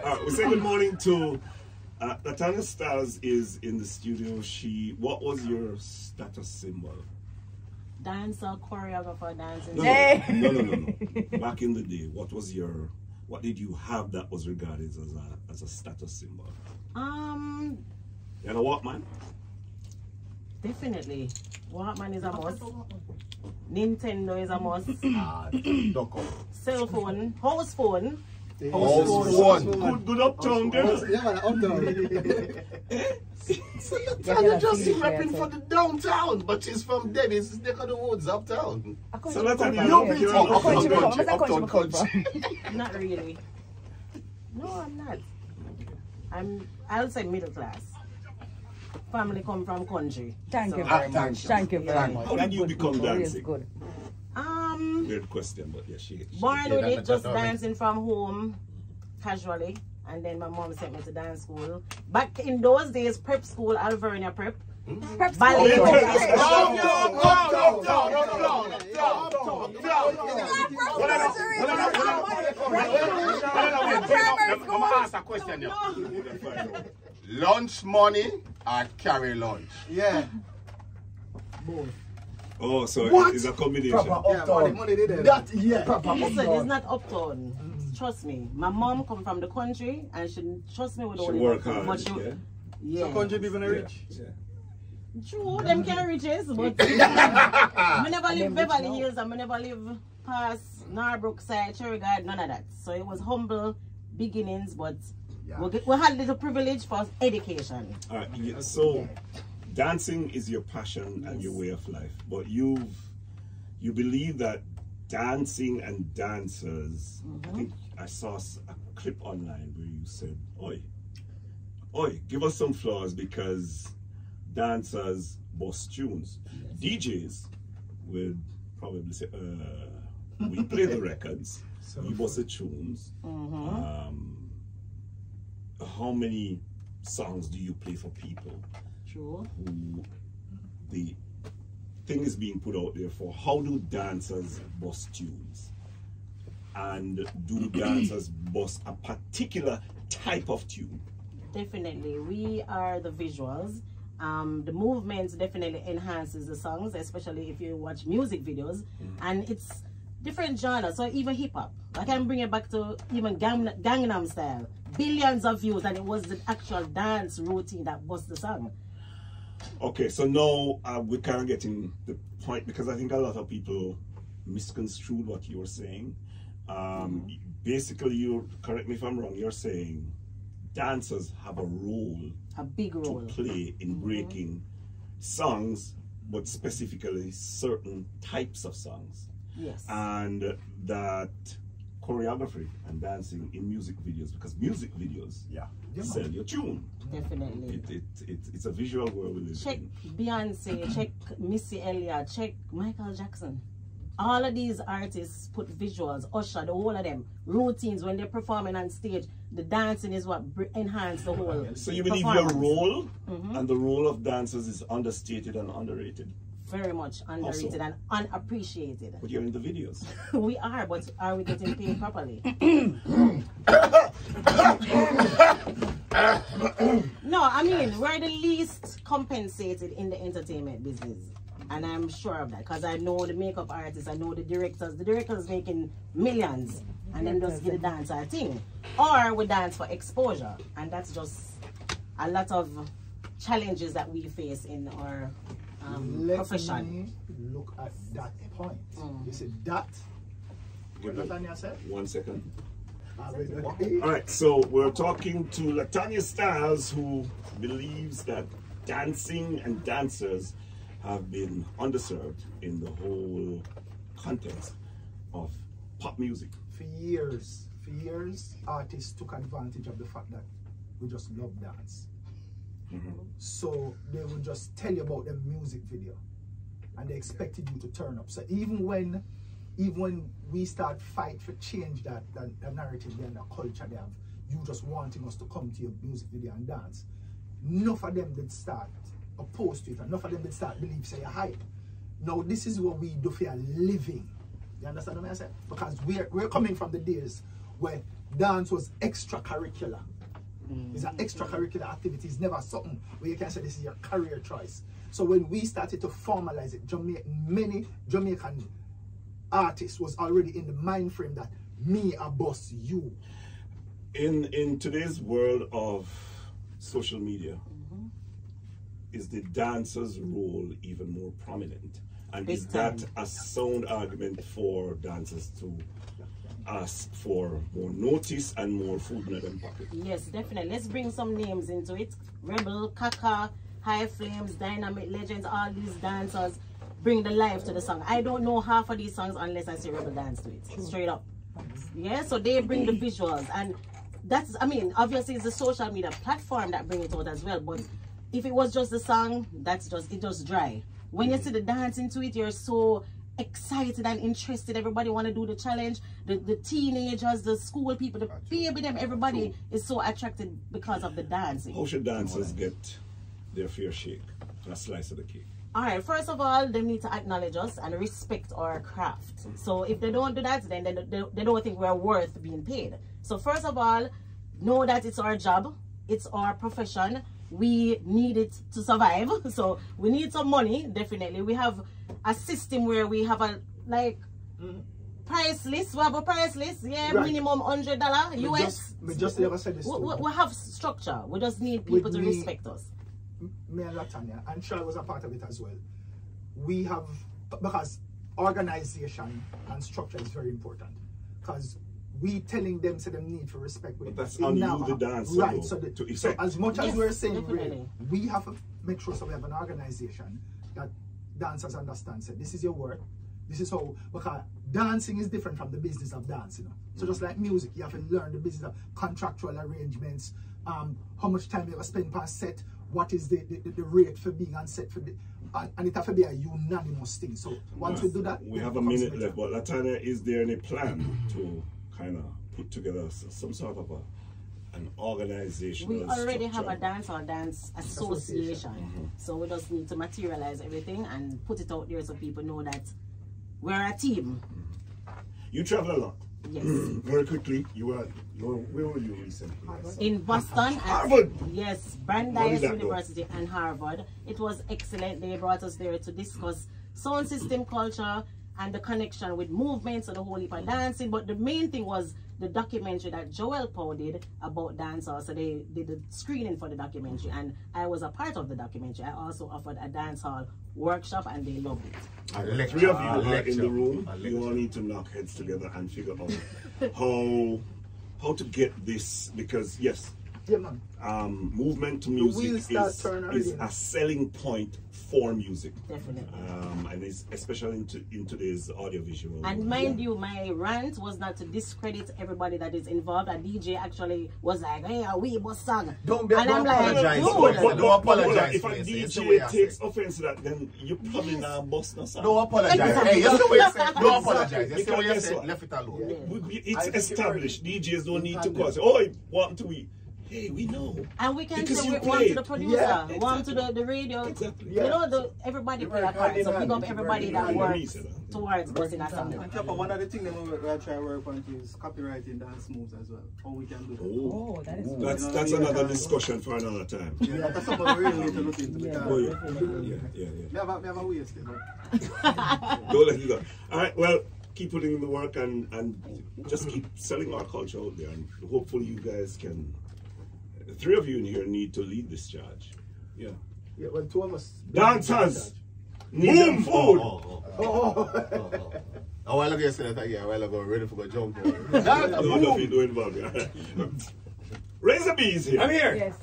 We say good morning to Latonya Stars is in the studio. What was your status symbol? Dancer, choreographer, dancing. No. Back in the day, what did you have that was regarded as a status symbol? You know Walkman? Definitely. Walkman is a must. Nintendo is a must. Cell phone, house phone. Good uptown, girl. Yeah, uptown. So Latonya just repping for the downtown, but she's from Dennis, neck of the woods, uptown. So Latonya, you're uptown country. Not really. No, I'm not. I'll say middle class. Family come from country. Thank you very much. Thank you very much. How did you become dancing? Good. Weird question, but yeah, she born with it, just dancing from home, casually, and then my mom sent me to dance school. Back in those days, prep school, Alvernia prep. Prep ballet. I'm gonna ask a question now. Lunch money or carry lunch? Yeah. Both. Oh, so it's a combination. Money that, Listen, it's not uptown. Trust me. My mom come from the country and she trust me with all the work hard. But So country people are rich. Yeah. True, them can riches, but I never live Beverly Hills and I never live past Norbrook side, Cherry Garden, none of that. So it was humble beginnings, but we had little privilege for education. All right, yeah, so dancing is your passion and your way of life, but you believe that dancing and dancers, I think I saw a clip online where you said, oi, give us some flaws because dancers bust tunes. DJs would probably say, we play the records, we bust the tunes. How many songs do you play for people? True. Who the thing is being put out there for? How do dancers bust tunes? And do dancers bust a particular type of tune? Definitely. We are the visuals. The movements definitely enhances the songs, especially if you watch music videos. And it's different genres, so even hip-hop. I can bring it back to even Gangnam Style. Billions of views, and it was the actual dance routine that was the song. Okay, so now we're kind of getting the point, because I think a lot of people misconstrued what you were saying. Basically, correct me if I'm wrong, you're saying dancers have a role, a big role to play in breaking songs, but specifically certain types of songs. Yes. And that choreography and dancing in music videos, because music videos sell your tune. Definitely. It's a visual world we live check in. Beyonce, check Missy Elliott, check Michael Jackson. All of these artists put visuals, Usher, the whole of them, routines when they're performing on stage. The dancing is what enhances the whole. So you believe your role and the role of dancers is understated and underrated? Very much underrated and unappreciated. But you're in the videos. We are, but are we getting paid properly? No, I mean, we're the least compensated in the entertainment business. And I'm sure of that because I know the makeup artists, I know the directors. The directors making millions and then just get a dancer thing. Or we dance for exposure. And that's just a lot of challenges that we face in our profession. Look at that point. You said that. What Latonya said? 1 second. All right, so we're talking to Latonya Stars, who believes that dancing and dancers have been underserved in the whole context of pop music. For years, artists took advantage of the fact that we just love dance. So they would just tell you about the music video and they expected you to turn up. So even when we start fight for change that narrative and the culture they have, you just wanting us to come to your music video and dance, enough of them did start opposed to it, and enough of them did start believe say you're hype. Now this is what we do for a living. You understand what I said? Because we're coming from the days where dance was extracurricular. It's an extracurricular activity. It's never something where you can say this is your career choice. So when we started to formalize it, many Jamaican artists was already in the mind frame that me a boss you. In today's world of social media, is the dancer's role even more prominent? And is that a sound argument for dancers to ask for more notice and more food in their pocket? Yes, definitely. Let's bring some names into it. Rebel, Kaka, High Flames, Dynamic Legends, all these dancers bring the life to the song. I don't know half of these songs unless I see Rebel dance to it, straight up. Yeah, so they bring the visuals, and that's, I mean, obviously it's the social media platform that bring it out as well, but if it was just the song, that's just, it just dry. When you see the dancing to it, you're so excited and interested. Everybody want to do the challenge. The teenagers, the school people, the baby them, everybody is so attracted because of the dancing. How should dancers get their fair shake and a slice of the cake? All right, first of all, they need to acknowledge us and respect our craft. So if they don't do that, then they don't think we're worth being paid. So first of all, know that it's our job, it's our profession. We need it to survive. So we need some money, definitely. We have a system where we have a price list. We have a price list, yeah, right. Minimum $100 US. Just never said this. We have structure. We just need people to respect us. Me and Latonya, and Shai was a part of it as well. We have, because organization and structure is very important. Because we telling them so them need for respect. But that's on you, the dancer, right? Though, So as much as we're saying, we have to make sure so we have an organization that dancers understand. So this is your work. This is how, because dancing is different from the business of dance, you know. So just like music, you have to learn the business of contractual arrangements, how much time you ever spend per set, what is the rate for being on set for the, and it has to be a unanimous thing. So once we do that, we have a minute left. But Latonya, is there any plan to kind of put together some sort of an organization? We already have a dance association. So we just need to materialize everything and put it out there so people know that we're a team. You travel a lot. Yes. Very quickly, where were you recently? In Boston. Harvard. Yes, Brandeis University and Harvard. It was excellent. They brought us there to discuss sound system culture and the connection with movements and the whole heap of dancing. But the main thing was the documentary that Joel Poe did about dancehall. So they did the screening for the documentary, and I was a part of the documentary. I also offered a dancehall workshop, and they loved it. Three of you are in the room. You all need to knock heads together and figure out how to get this, because yes, movement to music is a selling point for music. Definitely. And it's especially in today's audiovisual. And mind you, my rant was not to discredit everybody that is involved. A DJ actually was like, hey, a wee boss song. Don't apologize. Don't apologize. If a DJ takes offense to that, then you probably not boss no song. Don't apologize. Hey, you see what you said? Don't apologize. You see what you said? Left it alone. It's established. DJs don't need to call. Say, oh, what do we? Hey, we know. And we can say one to the producer, one to the radio. Exactly. You know, everybody play a part. So pick up everybody that works towards busting a song. One of the things that we try to work on is copywriting dance moves as well. How we can do that. Oh, that's another discussion for another time. Yeah, that's something we really need to look into. Yeah. We have a waste. Don't let it go. All right, well, keep putting in the work and just keep selling our culture out there. And hopefully you guys can... The three of you in here need to lead this charge. Yeah. Yeah, well, two of us. Dancers! Need food! A while ago you said that, a while ago, ready for go jump. No, don't be doing about it. Razor B's here. I'm here. Yes.